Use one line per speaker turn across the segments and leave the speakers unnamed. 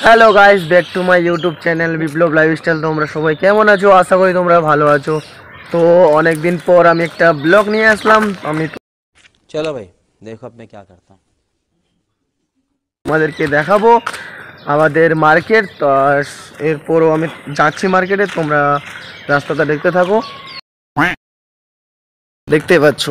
Hello guys, back to my YouTube channel Biplab lifestyle. তোমরা সবাই কেমন আছো? আশা করি তোমরা ভালো আছো। তো অনেক দিন পর আমি একটা ব্লগ নিয়ে আসলাম। আমি
चलो भाई देखो अब मैं क्या करता हूँ।
তোমাদেরকে দেখাবো আমাদের মার্কেট। তো এরপরও আমি যাচ্ছি মার্কেটে, তোমরা রাস্তাটা দেখতে থাকো। দেখতে পাচ্ছ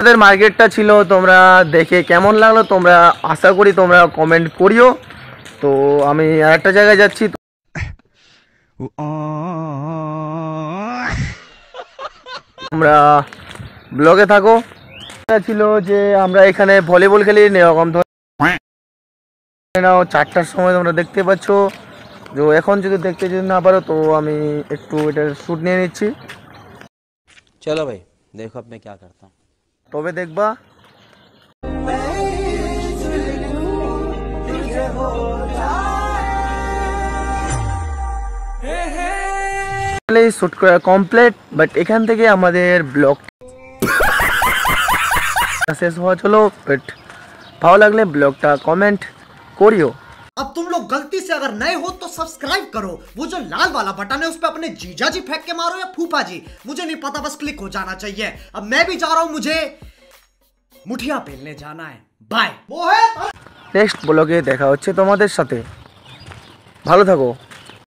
আমাদের মার্কেটটা ছিল, তোমরা দেখে কেমন লাগলো তোমরা আশা করি তোমরা কমেন্ট করিও। তো আমি আরেকটা জায়গায় যাচ্ছি, তোমরা ব্লগে থাকো। ছিল যে আমরা এখানে ভলিবল খেলি, এরকম ধরে নাও 4টার সময় তোমরা দেখতে পাচ্ছ। তো এখন যদি দেখতে যদি না পারো তো আমি একটু এটার শ্যুট নিয়ে নিচ্ছি,
चलो भाई देखो अब मैं क्या करता हूँ।
তবে দেখবা। শ্যুট করা কমপ্লিট, বাট এখান থেকে আমাদের ব্লগ শেষ হওয়া চলো। বাট ভালো লাগলে ব্লগটা কমেন্ট করিও।
अब तुम लोग गलती से अगर नए हो तो सब्सक्राइब करो। वो जो लाल वाला बटन है उस पे अपने जीजा जी फेंक के मारो या फूफा जी, मुझे नहीं पता, बस क्लिक हो जाना चाहिए। अब मैं भी जा रहा हूं, मुझे मुठिया पेलने जाना है। बाय।
নেক্সট ব্লগে দেখা হচ্ছে তোমাদের সাথে। ভালো থাকো।